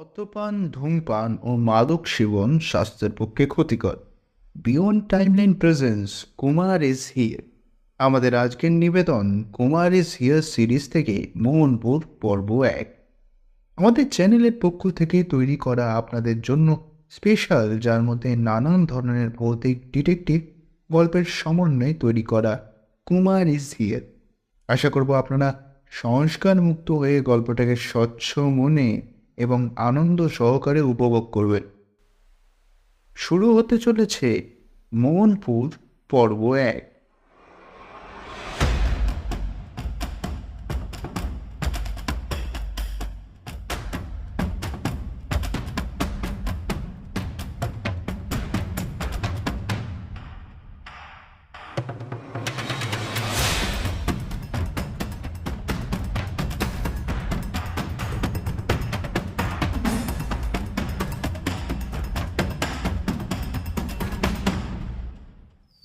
মদ্যপান, ধূমপান ও মাদক সেবন স্বাস্থ্যের পক্ষে ক্ষতিকর। Beyond timeline presence Kumar is here. আমাদের আজকের নিবেদন কুমার ইজ হিয়ার সিরিজ থেকে মোহনপুর পর্ব 1। আমাদের চ্যানেলের পক্ষ থেকে তৈরি করা আপনাদের জন্য স্পেশাল, যার মধ্যে নানান ধরনের ভৌতিক ডিটেকটিভ গল্পের সমন্বয়ে তৈরি করা কুমার ইজ হিয়ার। আশা করব আপনারা সংস্কার মুক্ত হয়ে গল্পটাকে স্বচ্ছ মনে এবং আনন্দ সহকারে উপভোগ করবেন। শুরু হতে চলেছে মোহনপুর পর্ব 1।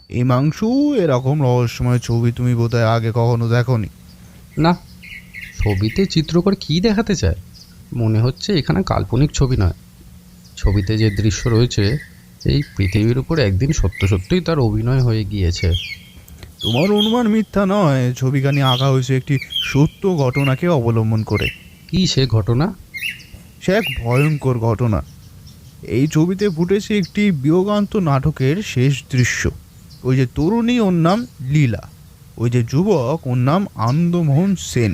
হিমাংশু, এরকম রহস্যময় ছবি তুমি বোধহয় আগে কখনো দেখোনি। না, ছবিতে চিত্রকর কী দেখাতে চায়? মনে হচ্ছে এখানে কাল্পনিক ছবি নয়। ছবিতে যে দৃশ্য রয়েছে, এই পৃথিবীর উপর একদিন সত্য সত্যই তার অভিনয় হয়ে গিয়েছে। তোমার অনুমান মিথ্যা নয়। ছবিখানি আঁকা হয়েছে একটি সত্য ঘটনাকে অবলম্বন করে। কি সে ঘটনা? সে এক ভয়ঙ্কর ঘটনা। এই ছবিতে ফুটেছে একটি বিয়োগান্ত নাটকের শেষ দৃশ্য। ওই যে তরুণী, ওর নাম লীলা। ওই যে যুবক, ওর নাম আনন্দমোহন সেন।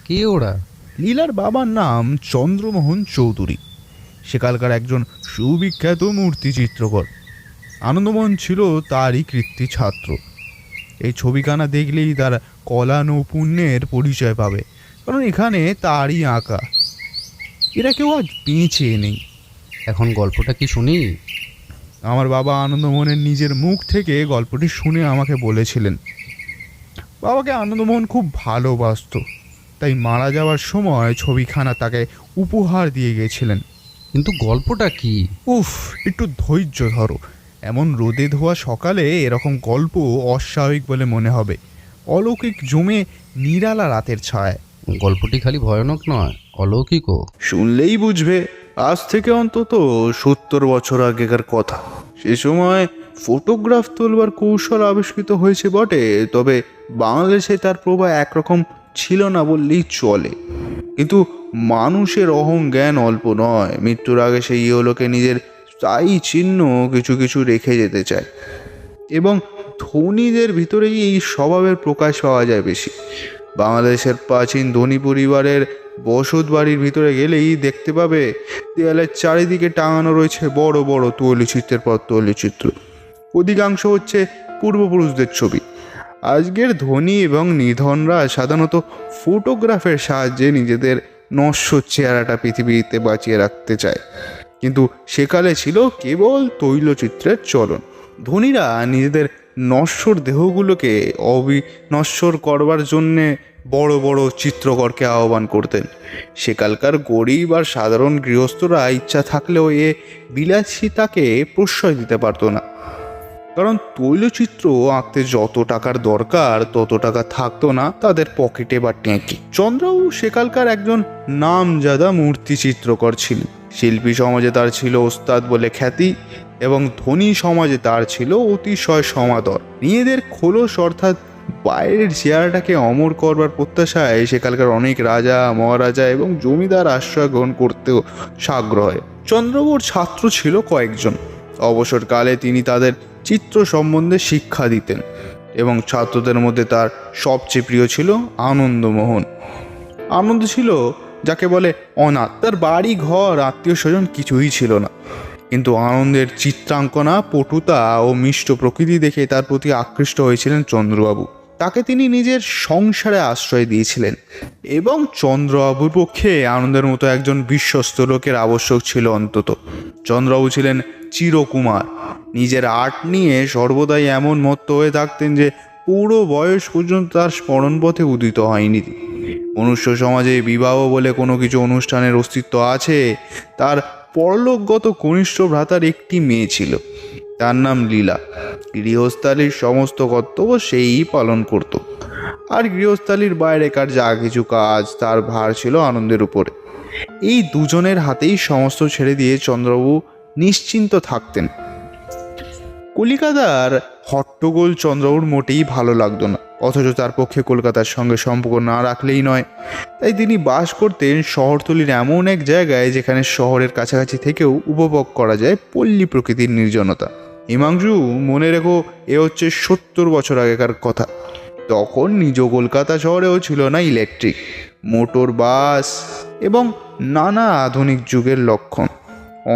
কে ওরা? লীলার বাবার নাম চন্দ্রমোহন চৌধুরী, সেকালকার একজন সুবিখ্যাত মূর্তি চিত্রকর। আনন্দমোহন ছিল তারই কৃতী ছাত্র। এই ছবিখানা দেখলেই তার কলা নৈপুণ্যের পরিচয় পাবে, কারণ এখানে তারই আঁকা। এরা কেউ আজ বেঁচে নেই। এখন গল্পটা কি শুনি? আমার বাবা আনন্দমোহনের নিজের মুখ থেকে গল্পটি শুনে আমাকে বলেছিলেন। বাবাকে আনন্দমোহন খুব ভালোবাসতো, তাই মারা যাওয়ার সময় ছবিখানা তাকে উপহার দিয়ে গেছিলেন। কিন্তু গল্পটা কি? উফ, একটু ধৈর্য ধরো। এমন রোদে ধোয়া সকালে এরকম গল্প অস্বাভাবিক বলে মনে হবে। অলৌকিক জমে নিরালা রাতের ছায়। গল্পটি খালি ভয়ানক নয়, অলৌকিকও। শুনলেই বুঝবে আজ থেকে অন্তত 70 বছর আগেকার কথা। সে সময় ফটোগ্রাফ তোলবার কৌশল আবিষ্কৃত হয়েছে বটে, তবে বাংলাদেশে তার প্রভাব একরকম ছিল না বললেই চলে। কিন্তু মানুষের অহং জ্ঞান অল্প নয়। মৃত্যুর আগে সেই ইহলোকে নিজের স্থায়ী চিহ্ন কিছু কিছু রেখে যেতে চায়, এবং ধনীদের ভিতরেই এই স্বভাবের প্রকাশ পাওয়া যায় বেশি। বাংলাদেশের প্রাচীন ধনী পরিবারের বসত বাড়ির ভিতরে গেলেই দেখতে পাবে দেয়ালের চারিদিকে টাঙানো রয়েছে বড় বড় তৈলচিত্রের পর তৈলচিত্র। অধিকাংশ হচ্ছে পূর্বপুরুষদের ছবি। আজকের ধনী এবং নিধনরা সাধারণত ফটোগ্রাফের সাহায্যে নিজেদের নশ্বর চেহারাটা পৃথিবীতে বাঁচিয়ে রাখতে চায়, কিন্তু সেকালে ছিল কেবল তৈলচিত্রের চলন। ধনীরা নিজেদের নশ্বর দেহগুলোকে অবিনশ্বর করবার জন্যে বড় বড় চিত্রকরকে আহ্বান করতেন। সেকালকার গরিব আর সাধারণ গৃহস্থরা ইচ্ছা থাকলেও এ বিলাসিতাকে প্রশ্রয় দিতে পারতো না, কারণ তৈলচিত্র আঁকতে যত টাকার দরকার তত টাকা থাকতো না তাদের পকেটে বা ট্যাঁকে। চন্দ্রবাবু সেকালকার একজন নামজাদা মূর্তি চিত্রকর ছিলেন। শিল্পী সমাজে তার ছিল ওস্তাদ বলে খ্যাতি, এবং ধনী সমাজে তার ছিল অতিশয় সমাদর। নিজেদের খোলস অর্থাৎ বাইরের চেহারাটাকে অমর করবার প্রত্যাশায় সেকালকার অনেক রাজা, মহারাজা এবং জমিদার আশ্রয় গ্রহণ করতেও সাগ্রহে। চন্দ্রবাবুর ছাত্র ছিল কয়েকজন। অবসরকালে তিনি তাদের চিত্র সম্বন্ধে শিক্ষা দিতেন, এবং ছাত্রদের মধ্যে তার সবচেয়ে প্রিয় ছিল আনন্দমোহন। আনন্দ ছিল যাকে বলে অনাথ। তার বাড়ি ঘর, আত্মীয় স্বজন কিছুই ছিল না, কিন্তু আনন্দের চিত্রাঙ্কনা, পটুতা ও মিষ্ট প্রকৃতি দেখে তার প্রতি আকৃষ্ট হয়েছিলেন চন্দ্রবাবু। তাকে তিনি নিজের সংসারে আশ্রয় দিয়েছিলেন, এবং চন্দ্রবাবুর পক্ষে আনন্দের মতো একজন বিশ্বস্ত লোকের আবশ্যক ছিল অন্তত। চন্দ্রবাবু ছিলেন চিরকুমার। নিজের আর্ট নিয়ে সর্বদাই এমন মত্ত হয়ে থাকতেন যে পুরো বয়স পর্যন্ত তার স্মরণপথে উদিত হয়নি। মনুষ্য সমাজে বিবাহ বলে কোনো কিছু অনুষ্ঠানের অস্তিত্ব আছে। তার পরলোকগত কনিষ্ঠ ভ্রাতার একটি মেয়ে ছিল, তার নাম লীলা। গৃহস্থালির সমস্ত কর্তব্য সেই পালন করত, আর গৃহস্থালির বাইরেকার যা কিছু কাজ তার ভার ছিল আনন্দের উপরে। এই দুজনের হাতেই সমস্ত ছেড়ে দিয়ে চন্দ্রবাবু নিশ্চিন্ত থাকতেন। কলিকাতার হট্টগোল চন্দ্রবাবুর মোটেই ভালো লাগতো না, অথচ তার পক্ষে কলকাতার সঙ্গে সম্পর্ক না রাখলেই নয়। তাই তিনি বাস করতেন শহরতলির এমন এক জায়গায় যেখানে শহরের কাছাকাছি থেকেও উপভোগ করা যায় পল্লী প্রকৃতির নির্জনতা। হিমাংশু, মনে রেখো, এ হচ্ছে 70 বছর আগেকার কথা। তখন নিজ কলকাতা শহরেও ছিল না ইলেকট্রিক, মোটর বাস এবং নানা আধুনিক যুগের লক্ষণ।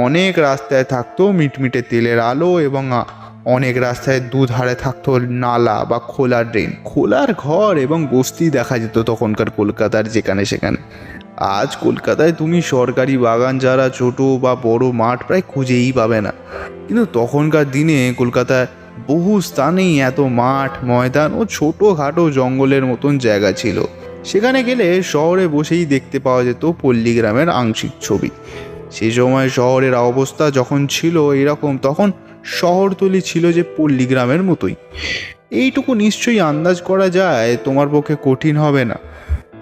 অনেক রাস্তায় থাকতো মিটমিটে তেলের আলো এবং অনেক রাস্তায় দুধারে থাকতো নালা বা খোলা ড্রেন, খোলার ঘর এবং বস্তি দেখা যেত তখনকার কলকাতার যেখানে সেখানে। আজ কলকাতায় তুমি সরকারি বাগান যারা ছোট বা বড় মাঠ প্রায় খুঁজেই পাবে না, কিন্তু তখনকার দিনে কলকাতায় বহু স্থানেই এত মাঠ, ময়দান ও ছোটোখাটো জঙ্গলের মতন জায়গা ছিল। সেখানে গেলে শহরে বসেই দেখতে পাওয়া যেত পল্লীগ্রামের আংশিক ছবি। সে সময় শহরের অবস্থা যখন ছিল এরকম, তখন শহরতলি ছিল যে পল্লীগ্রামের মতোই। এইটুকু নিশ্চয়ই আন্দাজ করা যায়, তোমার পক্ষে কঠিন হবে না।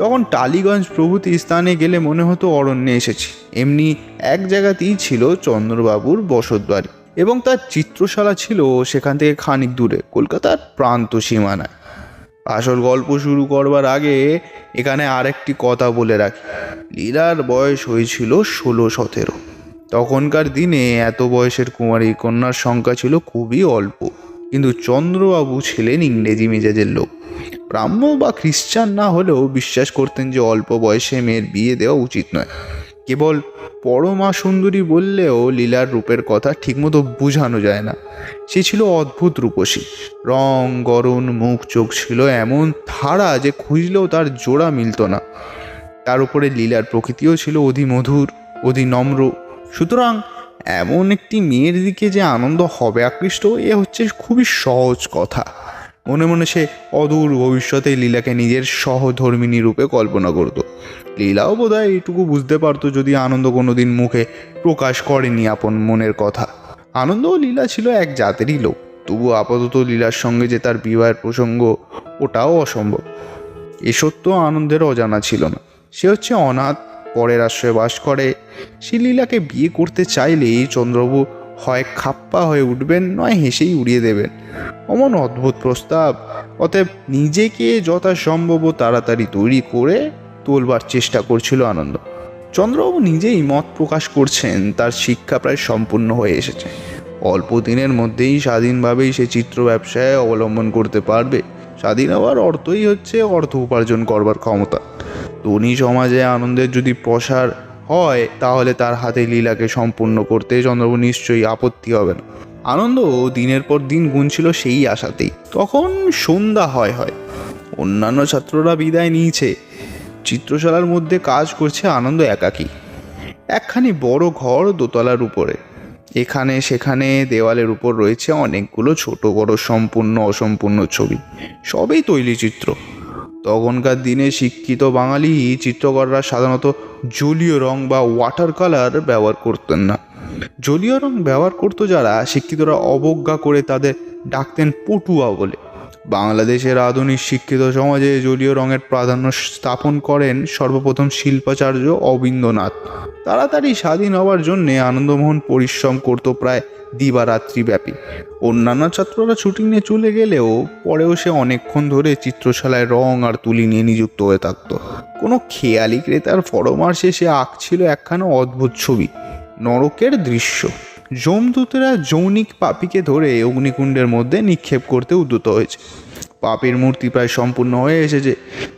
তখন টালিগঞ্জ প্রভৃতি স্থানে গেলে মনে হতো অরণ্যে এসেছি। এমনি এক জায়গাতেই ছিল চন্দ্রবাবুর বসতবাড়ি এবং তার চিত্রশালা ছিল সেখান থেকে খানিক দূরে, কলকাতার প্রান্ত সীমানায়। আসল গল্প শুরু করবার আগে এখানে আরেকটি কথা বলে রাখি। লীলার বয়স হয়েছিল 16-17। তখনকার দিনে এত বয়সের কুমারী কন্যার সংখ্যা ছিল খুবই অল্প, কিন্তু চন্দ্রবাবু ছিলেন ইংরেজি মেজাজের লোক। ব্রাহ্ম বা খ্রিস্টান না হলেও বিশ্বাস করতেন যে অল্প বয়সে মেয়ের বিয়ে দেওয়া উচিত নয়। কেবল পরমা সুন্দরী বললেও লীলার রূপের কথা ঠিকমতো বোঝানো যায় না। সে ছিল অদ্ভুত রূপসী, রং গরণ, মুখ চোখ ছিল এমন ধারা যে খুঁজলেও তার জোড়া মিলত না। তার উপরে লীলার প্রকৃতিও ছিল অধি মধুর, অধি নম্র। সুতরাং এমন একটি মেয়ের দিকে যে আনন্দ হবে আকৃষ্ট, এ হচ্ছে খুবই সহজ কথা। মনে মনে সে অদূর ভবিষ্যতে লীলাকে নিজের সহধর্মিণী রূপে কল্পনা করত। লীলাও বোধহয় এইটুকু বুঝতে পারত, যদি আনন্দ কোনোদিন মুখে প্রকাশ করেনি আপন মনের কথা। আনন্দ ও লীলা ছিল এক জাতেরই লোক, তবু আপাতত লীলার সঙ্গে যে তার বিবাহের প্রসঙ্গ, ওটাও অসম্ভব। এ সত্য আনন্দের অজানা ছিল না। সে হচ্ছে অনাথ, পরের আশ্রয়ে বাস করে। সে লীলাকে বিয়ে করতে চাইলেই চন্দ্রবাবু হয় খাপ্পা হয়ে উঠবেন, নয় হেসেই উড়িয়ে দেবেন। অমন অদ্ভুত প্রস্তাব। অতএব নিজেকে যথাসম্ভব তাড়াতাড়ি তৈরি করে তোলবার চেষ্টা করছিল আনন্দ। চন্দ্রবাবু নিজেই মত প্রকাশ করছেন তার শিক্ষা প্রায় সম্পূর্ণ হয়ে এসেছে। অল্প দিনের মধ্যেই স্বাধীনভাবেই সে চিত্র ব্যবসায় অবলম্বন করতে পারবে। স্বাধীন হওয়ার অর্থই হচ্ছে অর্থ উপার্জন করবার ক্ষমতা। ধনী সমাজে আনন্দের যদি প্রসার হয়, তাহলে তার হাতে লীলাকে সম্পূর্ণ করতে চন্দ্রবাবু নিশ্চয়ই আপত্তি হবে না। আনন্দ দিনের পর দিন গুনছিল সেই আশাতেই। তখন সন্ধ্যা হয়। অন্যান্য ছাত্ররা বিদায় নিয়েছে। চিত্রশালার মধ্যে কাজ করছে আনন্দ একাকী। একখানি বড় ঘর দোতলার উপরে। এখানে সেখানে দেওয়ালের উপর রয়েছে অনেকগুলো ছোট বড় সম্পূর্ণ অসম্পূর্ণ ছবি, সবই তৈলচিত্র। তখনকার দিনে শিক্ষিত বাঙালি চিত্রকররা সাধারণত জলীয় রং বা ওয়াটার কালার ব্যবহার করতেন না। জলীয় রং ব্যবহার করতো যারা, শিক্ষিতরা অবজ্ঞা করে তাদের ডাকতেন পটুয়া বলে। বাংলাদেশের আধুনিক শিক্ষিত সমাজে জলীয় রঙের প্রাধান্য স্থাপন করেন সর্বপ্রথম শিল্পাচার্য অবিন্দ্রনাথ। তাড়াতাড়ি স্বাধীন হওয়ার জন্যে আনন্দমোহন পরিশ্রম করত প্রায় দিবারাত্রি ব্যাপী। অন্যান্য ছাত্ররা ছুটি নিয়ে চলে গেলেও পরেও সে অনেকক্ষণ ধরে চিত্রশালায় রং আর তুলি নিয়ে নিযুক্ত হয়ে থাকত। কোনো খেয়ালি ক্রেতার পরামর্শে সে আঁকছিল একখানা অদ্ভুত ছবি, নরকের দৃশ্য। যমদূতেরা যৌনিক পাপীকে ধরে অগ্নিকুণ্ডের মধ্যে নিক্ষেপ করতে উদ্যত হয়েছে। পাপীর মূর্তি প্রায় সম্পূর্ণ হয়ে এসেছে,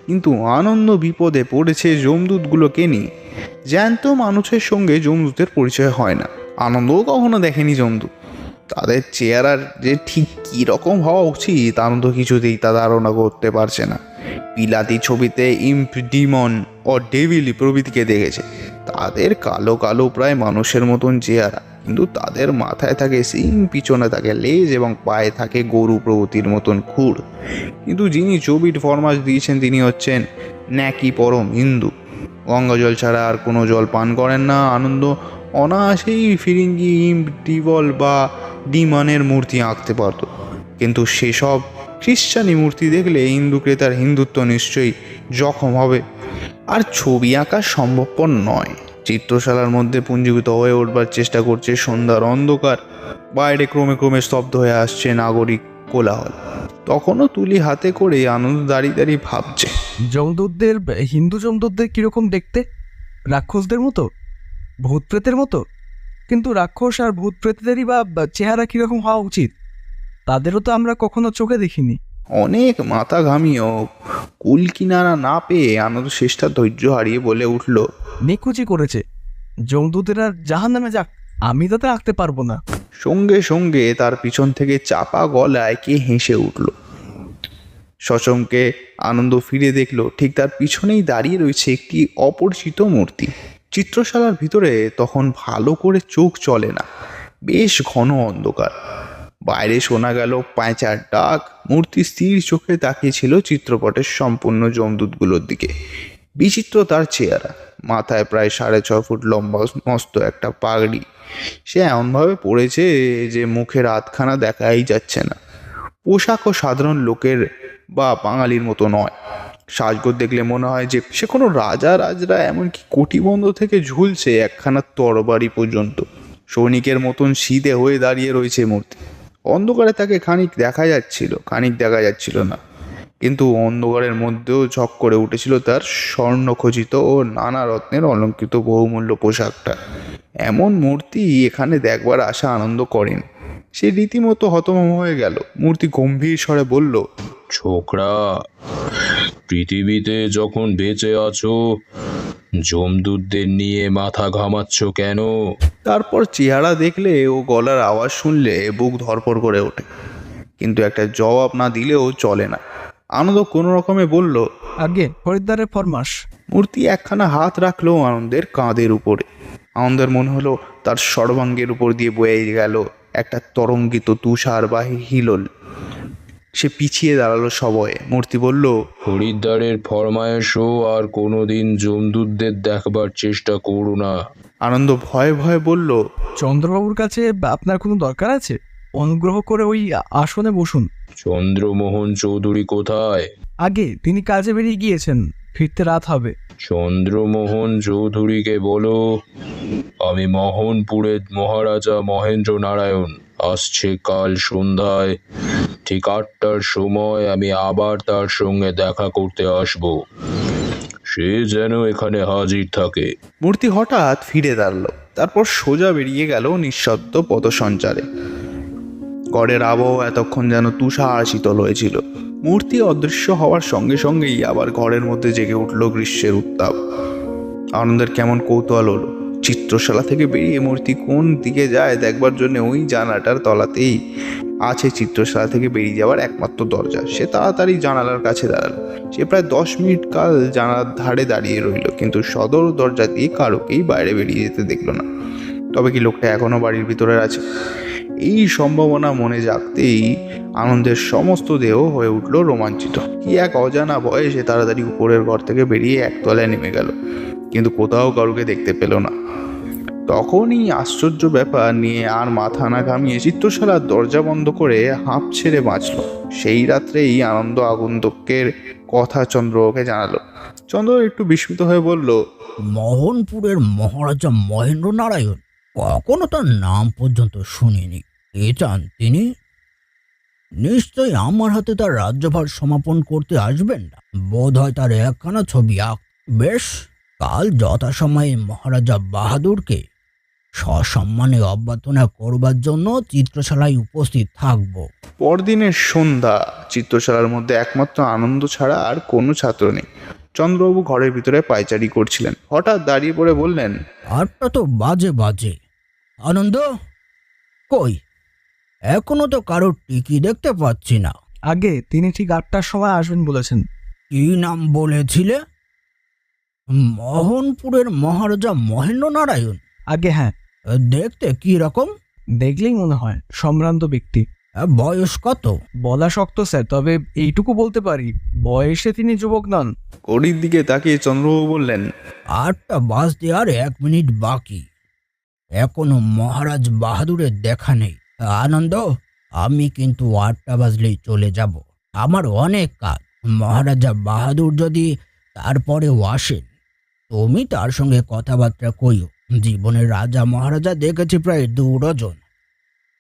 কিন্তু আনন্দ বিপদে পড়েছে যমদূতগুলোকে নিয়ে। জ্যান্ত মানুষের সঙ্গে যমদূতের পরিচয় হয় না, আনন্দও কখনো দেখেনি যমদূত। তাদের চেহারার যে ঠিক কীরকম হওয়া উচিত আনন্দ কিছুতেই তা ধারণা করতে পারছে না। বিলাতি ছবিতে ইম্প, ডিমন ও ডেভিলি প্রভৃতিকে দেখেছে। তাদের কালো কালো প্রায় মানুষের মতন চেহারা, কিন্তু তাদের মাথায় থাকে সিং, পিছনে থাকে লেজ এবং পায়ে থাকে গরু প্রভৃতির মতন খুর। কিন্তু যিনি ছবির ফরমাস দিয়েছেন তিনি হচ্ছেন ন্যাকি পরম হিন্দু। গঙ্গা জল ছাড়া আর কোনো জল পান করেন না। আনন্দ অনায়াসেই ফিরিঙ্গি, ইম্প, ডিবল বা ডিমানের মূর্তি আঁকতে পারত, কিন্তু সেসব খ্রিশ্চানি মূর্তি দেখলে হিন্দু ক্রেতার হিন্দুত্ব নিশ্চয়ই জখম হবে, আর ছবি আঁকা সম্ভবপর নয়। চিত্রশালার মধ্যে পুঞ্জীভূত হয়ে উঠবার চেষ্টা করছে সন্ধ্যার অন্ধকার। বাইরে ক্রমে ক্রমে স্তব্ধ হয়ে আসছে নাগরিক কোলাহল। তখনও তুলি হাতে করে আনন্দ দাঁড়িয়ে দাঁড়িয়ে ভাবছে। যমদূতদের, হিন্দু যমদূতদের কিরকম দেখতে? রাক্ষসদের মতো, ভূত প্রেতের মতো? কিন্তু রাক্ষস আর ভূত প্রেতদেরই বা চেহারা কিরকম হওয়া উচিত? তাদেরও তো আমরা কখনো চোখে দেখিনি। অনেক মাথা ঘামিয়েও কুল কিনারা না পেয়ে আনন্দ শেষটা ধৈর্য হারিয়ে বলে উঠল, নিকুচি করেছে। যমদূতেরা জাহান নামে যাক, আমি তাতে আঁকতে পারবো না। সঙ্গে সঙ্গে তার পিছন থেকে চাপা গলায় কে হেসে উঠল। সচমকে আনন্দ ফিরে দেখল ঠিক তার পিছনেই দাঁড়িয়ে রয়েছে একটি অপরিচিত মূর্তি। চিত্রশালার ভিতরে তখন ভালো করে চোখ চলে না, বেশ ঘন অন্ধকার। বাইরে শোনা গেল প্যাঁচার ডাক। মূর্তি স্থির চোখে তাকিয়েছিল চিত্রপটের সম্পূর্ণ যমদূতগুলোর দিকে। বিচিত্র তার চেহারা, মাথায় প্রায় 6.5 ফুট লম্বা মস্ত একটা পাগড়ি। সে এমনভাবে পড়েছে যে মুখের আধখানা দেখাই যাচ্ছে না। পোশাকও সাধারণ লোকের বা বাঙালির মতো নয়। সাজগোজ দেখলে মনে হয় যে সে কোনো রাজরা, এমনকি কটিবন্ধ থেকে ঝুলছে একখানা তরবারি পর্যন্ত। সৈনিকের মতন সিধে হয়ে দাঁড়িয়ে রয়েছে মূর্তি। অন্ধকারে তাকে খানিক দেখা যাচ্ছিল না, কিন্তু অন্ধকারের মধ্যেও ঝক করে উঠেছিল তার স্বর্ণখচিত ও নানা রত্নের অলঙ্কৃত বহুমূল্য পোশাকটা। এমন মূর্তি এখানে দেখবার আশা আনন্দ করেন। সে রীতিমতো হতভম্ব হয়ে গেল। মূর্তি গম্ভীর স্বরে বলল, ছোকরা, পৃথিবীতে যখন বেঁচে আছো যমদূতদের নিয়ে মাথা ঘামাচ্ছ কেন? তারপর চেহারা দেখলে ও গলার আওয়াজ শুনলে বুক ধড়ফড় করে ওঠে, কিন্তু একটা জবাব না দিলেও চলে না। আনন্দ কোনো রকমে বলল, আগে হরিদ্বারের ফরমাস। মূর্তি একখানা হাত রাখলো আনন্দের কাঁধের উপরে। আনন্দের মনে হলো তার সর্বাঙ্গের উপর দিয়ে বয়ে গেল একটা তরঙ্গিত তুষারবাহী হিলোল। সে পিছিয়ে দাঁড়ালো সবয়ে। মূর্তি বলল, হরিদ্বারের ফরমায়েশও আর কোনোদিন যমদূতদের দেখবার চেষ্টা করো না। আনন্দ ভয়ে ভয়ে বলল, চন্দ্রবাবুর কাছে আপনার কোনো দরকার আছে? অনুগ্রহ করে ওই আসনে বসুন। চন্দ্রমোহন চৌধুরী কোথায়? আগে তিনি কাজে বেরিয়ে গিয়েছেন, ফিরতে রাত হবে। চন্দ্রমোহন চৌধুরীকে বলো আমি মোহনপুরের মহারাজা মহেন্দ্র নারায়ণ আসছে কাল সন্ধ্যায় ঠিক 8টার সময় আমি আবার তার সঙ্গে দেখা করতে আসব। সে যেন এখানে হাজির থাকে। মূর্তি হঠাৎ ফিরে দাঁড়ালো, তারপর সোজা বেরিয়ে গেল নিঃশব্দ পদসঞ্চারে। গড়ের আবহাওয়া এতক্ষণ যেন তুষার শীতল হয়েছিল। মূর্তি অদৃশ্য হওয়ার সঙ্গে সঙ্গেই আবার ঘরের মধ্যে জেগে উঠল গ্রীষ্মের উত্তাপ। আনন্দের কেমন কৌতূহল হলো। চিত্রশালা থেকে বেরিয়ে মূর্তি কোন দিকে যায় দেখবার জন্য ওই জানালাটার তলাতেই আছে চিত্রশালা থেকে বেরিয়ে যাওয়ার একমাত্র দরজা। সে তাড়াতাড়ি জানালার কাছে দাঁড়ালো। সে প্রায় 10 মিনিট কাল জানালার ধারে দাঁড়িয়ে রইল, কিন্তু সদর দরজা দিয়ে কারোকেই বাইরে বেরিয়ে যেতে দেখলো না। তবে কি লোকটা এখনো বাড়ির ভিতরে আছে? এই সম্ভাবনা মনে জাগতেই আনন্দের সমস্ত দেহ হয়ে উঠল রোমাঞ্চিত। কি এক অজানা ভয়ে সে তাড়াতাড়ি উপরের ঘর থেকে বেরিয়ে একতলায় নেমে গেল, কিন্তু কোথাও কারুকে দেখতে পেল না। তখনই আশ্চর্য ব্যাপার নিয়ে আর মাথা না ঘামিয়ে চিত্রশালার দরজা বন্ধ করে হাঁপ ছেড়ে বাঁচল। সেই রাত্রেই আনন্দ আগন্তুকের কথা চন্দ্রকে জানালো। চন্দ্র একটু বিস্মিত হয়ে বলল, মোহনপুরের মহারাজা মহেন্দ্র নারায়ণ? কখনো তার নাম পর্যন্ত শুনিনি। কে চান তিনি? নিশ্চয়ই আমার হাতে তার রাজ্যভার সমাপন করতে আসবেন না। বোধ হয় তার একখানা ছবি বেশ, কাল যথাসময়ে মহারাজা বাহাদুরকে সসম্মানে অভ্যর্থনা করবার জন্য চিত্রশালায় উপস্থিত থাকব। পরদিনের সন্ধ্যা। চিত্রশালার মধ্যে একমাত্র আনন্দ ছাড়া আর কোনো ছাত্র নেই। চন্দ্রবাবু ঘরের ভিতরে পায়চারি করছিলেন। হঠাৎ দাঁড়িয়ে পড়ে বললেন, 8টা তো বাজে। আনন্দ কই? এখনো তো কারোর টিকি দেখতে পাচ্ছি না। আগে তিনি ঠিক 8টার সময় আসবেন বলেছেন। কি নাম বলেছিলে? মোহনপুরের মহারাজা মহেন্দ্র নারায়ণ? আগে হ্যাঁ। দেখতে কি রকম? দেখলেই মনে হয় সম্ভ্রান্ত ব্যক্তি। বয়স কত? বলা শক্ত স্যার, তবে এইটুকু বলতে পারি, বয়সে তিনি যুবক নন। ঘড়ির দিকে তাকিয়ে চন্দ্রবাবু বললেন, 8টা বাজতে আর 1 মিনিট বাকি। এখনো মহারাজ বাহাদুরের দেখা নেই। আনন্দ, আমি কিন্তু 8টা বাজলেই চলে যাব। আমার অনেক কাজ। মহারাজা বাহাদুর যদি তারপরেও আসেন তুমি তার সঙ্গে কথাবার্তা কইও। জীবনের রাজা মহারাজা দেখেছি প্রায় 2 ডজন।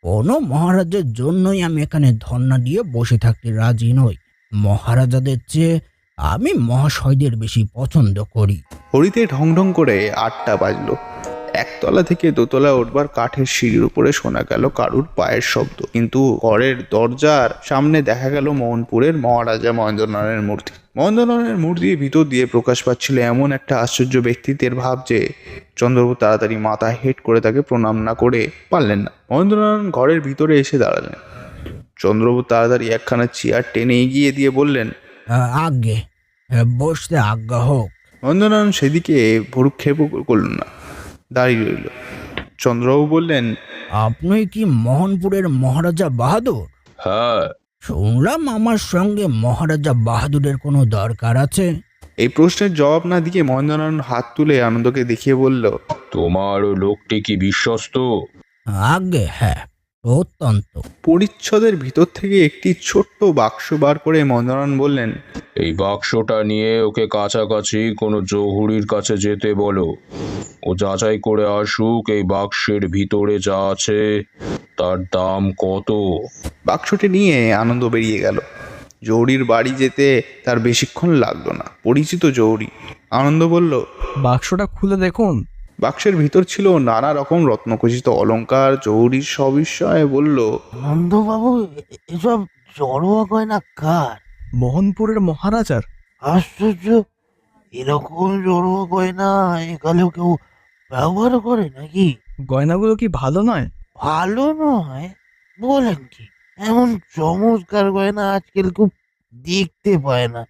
কোনো মহারাজের জন্যই আমি এখানে ধর্ণা দিয়ে বসে থাকতে রাজি নই। মহারাজাদের চেয়ে আমি মহাশয়দের বেশি পছন্দ করি। ঘড়িতে ঢং ঢং করে 8টা বাজলো। একতলা থেকে দোতলা উঠবার কাঠের সিঁড়ির উপরে শোনা গেল কারুর পায়ের শব্দ, কিন্তু ঘরের দরজার সামনে দেখা গেল মোহনপুরের মহারাজা মহেন্দ্রনারায়ণের মূর্তি। মহেন্দ্রনারায়ণের মূর্তির ভিতর দিয়ে প্রকাশ পাচ্ছিল এমন একটা আশ্চর্য ব্যক্তিত্বের ভাব যে চন্দ্রবাবু তাড়াতাড়ি মাথা হেট করে তাকে প্রণাম না করে পারলেন না। মহেন্দ্রনারায়ণ ঘরের ভিতরে এসে দাঁড়ালেন। চন্দ্রবাবু তাড়াতাড়ি একখানা চেয়ার টেনে এগিয়ে দিয়ে বললেন, আজ্ঞে, বসতে আজ্ঞা হোক। মহেন্দ্রনারায়ণ সেদিকে ভ্রুক্ষেপ করল না, দাঁড়িয়ে রইল। চন্দ্রবাবু বললেন, আপনি কি মোহনপুরের মহারাজা বাহাদুর? হ্যাঁ। শুনলাম আমার সঙ্গে মহারাজা বাহাদুরের কোনো দরকার আছে। এই প্রশ্নের জবাব না দিয়ে মহেন্দ্রনারায়ণ হাত তুলে আনন্দকে দেখিয়ে বলল, তোমার ও লোকটি কি বিশ্বস্ত? আজ্ঞে হ্যাঁ, অত্যন্ত। পরিচ্ছদের ভিতর থেকে একটি ছোট্ট বাক্স বার করে মহেন্দ্রনারায়ণ বললেন, এই বাক্সটা নিয়ে ওকে কাছাকাছি কোনো জহুরির কাছে যেতে বলো। ও যাচাই করে আসুক এই বাক্সের ভিতরে যা আছে তার দাম কত। বাক্সটি নিয়ে আনন্দ বেরিয়ে গেল। জৌরির বাড়ি যেতে তার বেশিক্ষণ লাগলো না, পরিচিত জৌরি। আনন্দ বলল, বাক্সটা খুলে দেখুন। বাক্সের ভিতর ছিল নানা রকম রত্নখচিত অলংকার। জৌরির সবিস্ময়ে বলল, নন্দবাবু, এসব জড়োয়া গয়না কার? মোহনপুরের মহারাজার। আশ্চর্য, এরকম জড়োয়া গয়না একালেও কেউ ব্যবহার করে নাকি? গয়নাগুলো কি ভালো নয়? ভালো নয় বলেন কি? এমন চমৎকার গয়না আজকাল খুব দেখতে পায় না।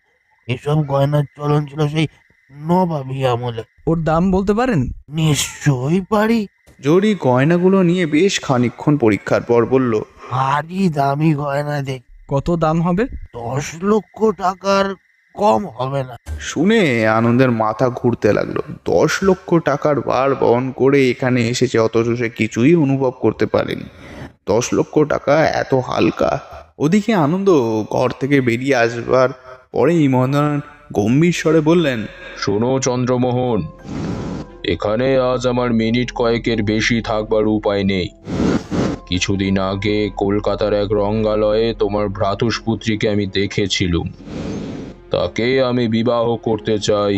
এসব গয়নার চলন ছিল সেই নবাবী আমলে। ওর দাম বলতে পারেন? নিশ্চয়ই পারি। জৌরি গয়নাগুলো নিয়ে বেশ খানিকক্ষণ পরীক্ষার পর বলল, ভারী দামি গয়না দেখ। কত দাম হবে? 10 লক্ষ টাকার কম হবে না। শুনে আনন্দের মাথা ঘুরতে লাগলো। 10 লক্ষ টাকার ভার বহন করে এখানে এসেছে, অথচ সে কিছুই অনুভব করতে পারেনি। 10 লক্ষ টাকা এত হালকা। ওদিকে আনন্দ ঘর থেকে বেরিয়ে আসবার পরেই মহেন্দ্রনারায়ণ গম্ভীর স্বরে বললেন, শোনো চন্দ্রমোহন, এখানে আজ আমার মিনিট কয়েকের বেশি থাকবার উপায় নেই। কিছুদিন আগে কলকাতার এক রঙ্গালয়ে তোমার ভ্রাতুষ্পুত্রীকে আমি দেখেছিলুম। তাকে আমি বিবাহ করতে চাই।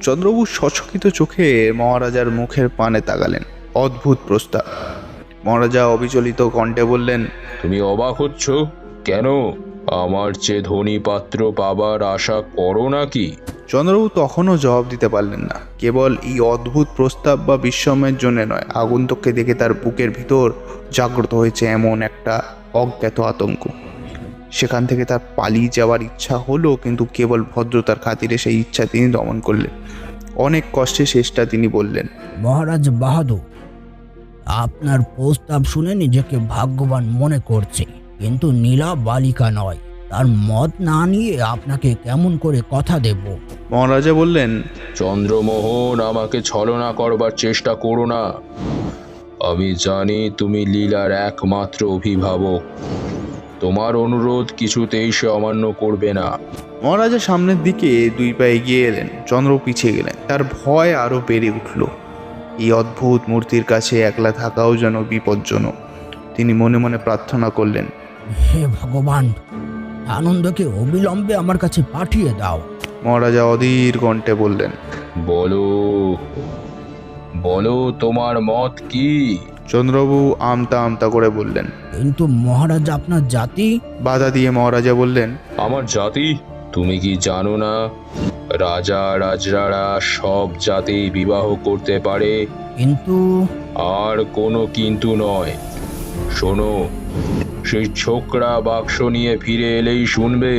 চন্দ্রবাবু সচকিত চোখে মহারাজার মুখের পানে তাকালেন। অদ্ভুত প্রস্তাব। মহারাজা অবিচলিত কণ্ঠে বললেন, তুমি অবাক হচ্ছ কেন? আমার চেয়ে ধনী পাত্র পাবার আশা করো নাকি? চন্দ্রবাবু তখনও জবাব দিতে পারলেন না। কেবল এই অদ্ভুত প্রস্তাব বা বিস্ময়ের জন্য নয়, আগন্তুককে দেখে তার বুকের ভিতর জাগ্রত হয়েছে এমন একটা অজ্ঞাত আতঙ্ক। সেখান থেকে তার পালিয়ে যাওয়ার ইচ্ছা হলো, কিন্তু কেবল ভদ্রতার খাতিরে সেই ইচ্ছা তিনি দমন করলেন। অনেক কষ্টে শেষটা তিনি বললেন, মহারাজ বাহাদুর, আপনার প্রস্তাব শুনে নিজেকে ভাগ্যবান মনে করছি, কিন্তু নীলা বালিকা নয়। তার মত না নিয়ে আপনাকে কেমন করে কথা দেব? মহারাজা বললেন, চন্দ্রমোহন, আমাকে ছলনা করবার চেষ্টা করো না। আমি জানি তুমি লীলার একমাত্র অভিভাবক। তোমার অনুরোধ কিছুতেই সে অমান্য করবে না। মহারাজা সামনের দিকে 2 পা এগিয়ে এলেন। চন্দ্র পিছিয়ে গেলেন। তার ভয় আরো বেড়ে উঠল। এই অদ্ভুত মূর্তির কাছে একলা থাকাও যেন বিপজ্জনক। তিনি মনে মনে প্রার্থনা করলেন, হে ভগবান, আনন্দকে অবিলম্বে আমার কাছে পাঠিয়ে দাও। মহারাজা অধীর কণ্ঠে বললেন, বলো বলো, তোমার মত কি? চন্দ্রবাবু আমতা আমতা করে বললেন। কিন্তু মহারাজ, আপনার জাতি? বাধা দিয়ে মহারাজা বললেন, আমার জাতি? তুমি কি জানো না রাজা রাজরারা সব জাতি বিবাহ করতে পারে? কিন্তু আর কোনো কিন্তু নয়। শোনো, সেই ছোকরা বাক্স নিয়ে ফিরে এলেই শুনবে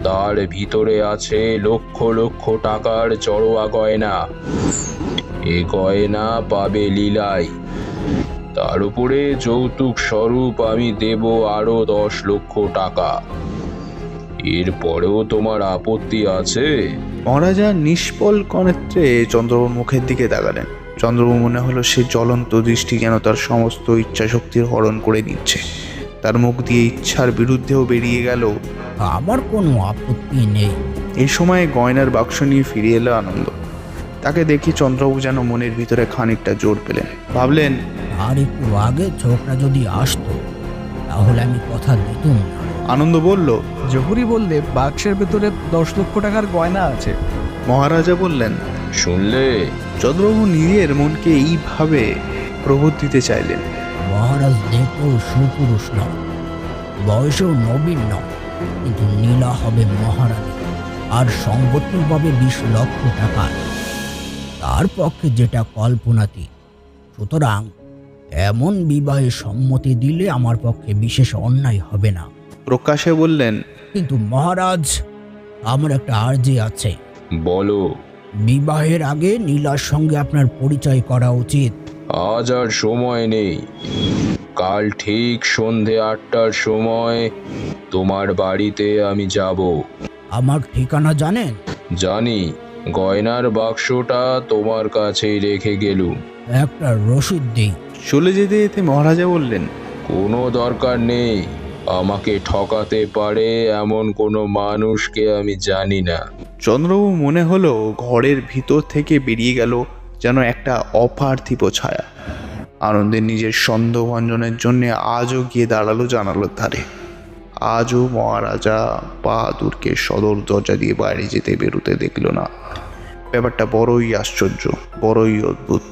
তার ভিতরে আছে লক্ষ লক্ষ টাকার জড়োয়া গয়না। এ গয়না পাবে লীলাই। তার উপরে যৌতুক স্বরূপ আমি দেব আরো 10 লক্ষ টাকা। এরপরেও তোমার আপত্তি আছে? মহারাজা নিষ্ফল কনেত্রে চন্দ্রবাবুর মুখের দিকে তাকালেন। চন্দ্রবাবু মনে হলো সে জ্বলন্ত দৃষ্টি যেন তার সমস্ত ইচ্ছা শক্তির হরণ করে নিচ্ছে। তার মুখ দিয়ে ইচ্ছার বিরুদ্ধেও বেরিয়ে গেল, আমার কোনো আপত্তি নেই। এই সময় গয়নার বাক্স নিয়ে ফিরে এলো আনন্দ। তাকে দেখি চন্দ্রবাবু যেন মনের ভিতরে খানিকটা জোর পেলেন। ভাবলেন, আর একটু আগে ছোকরা যদি আসতো তাহলে আমি কথা দিতুম না। আনন্দ বলল। জহুরি বললে বাক্সের ভেতরে 10 লক্ষ টাকার গয়না আছে। মহারাজা বললেন। শুনলে? চন্দ্রবাবু নিজের মনকে এইভাবে প্রবোধ দিতে চাইলেন। মহারাজ দেখতেও সুপুরুষ নয়, বয়সেও নবীন নয়, কিন্তু নীলা হবে মহারানী, আর সম্পত্তি পাবে 20 লক্ষ টাকা। তার পক্ষে যেটা কল্পনাতীত। সুতরাং এমন বিবাহে সম্মতি দিলে আমার পক্ষে বিশেষ অন্যায় হবে না। প্রকাশে বললেন। কিন্তু মহারাজ, আমার একটা আর্জি আছে। বলো। বিবাহের আগে নীলার সঙ্গে আপনার পরিচয় করা উচিত। আজ আর সময় নেই। কাল ঠিক সন্ধে 8টার সময় তোমার বাড়িতে আমি যাব। আমার ঠিকানা জানেন? জানি। গয়নার বাক্সটা তোমার কাছেই রেখে গেলুম। একটা রসিদ দিই। চলে যেতে যেতে মহারাজা বললেন। কোনো দরকার নেই। আমাকে ঠকাতে পারে এমন কোনো মানুষকে আমি জানি না। চন্দ্রবাবু মনে হলো ঘরের ভিতর থেকে বেরিয়ে গেল যেন একটা অপার্থিব ছায়া। আনন্দের নিজের সন্দেহভাজনের জন্য আজও গিয়ে দাঁড়ালো জানালার ধারে। আজও মহারাজা বাহাদুরকে সদর দরজা দিয়ে বাইরে যেতে বেরোতে দেখল না। ব্যাপারটা বড়ই আশ্চর্য, বড়ই অদ্ভুত,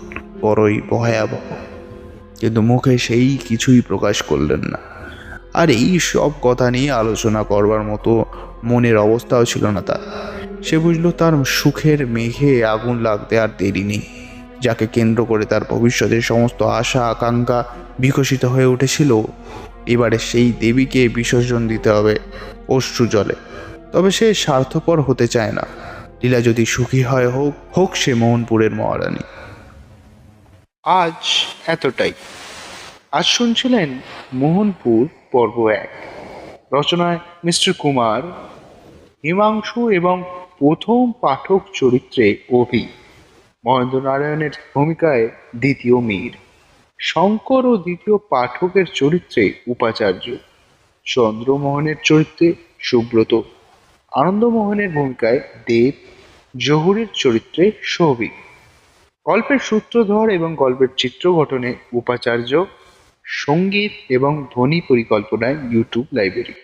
বড়ই ভয়াবহ। কিন্তু মুখে সেই কিছুই প্রকাশ করলেন না। আর এই সব কথা নিয়ে আলোচনা করবার মতো মনের অবস্থাও ছিল না তার। সে বুঝল তার সুখের মেঘে আগুন লাগতে আর দেরি নেই। যাকে কেন্দ্র করে তার ভবিষ্যতের সমস্ত আশা আকাঙ্ক্ষা বিকশিত হয়ে উঠেছিল, এবারে সেই দেবীকে বিসর্জন দিতে হবে অশ্রু জলে। তবে সে স্বার্থপর হতে চায় না। লীলা যদি সুখী হয়, হোক হোক সে মোহনপুরের মহারানী। আজ এতটাই। আজ শুনছিলেন মোহনপুর পর্ব 1, রচনায় মিস্টার কুমার, হিমাংশু এবং প্রথম পাঠক চরিত্রে অভি, মহেন্দ্র নারায়ণের ভূমিকায় দ্বিতীয় মীর, শঙ্কর ও দ্বিতীয় পাঠকের চরিত্রে উপাচার্য, চন্দ্রমোহনের চরিত্রে সুব্রত, আনন্দমোহনের ভূমিকায় দেব, জহুরির চরিত্রে সৌভিক। গল্পের সূত্রধর এবং গল্পের চিত্র গঠনে উপাচার্য, সঙ্গীত এবং ধ্বনি পরিকল্পনায় ইউটিউব লাইব্রেরি।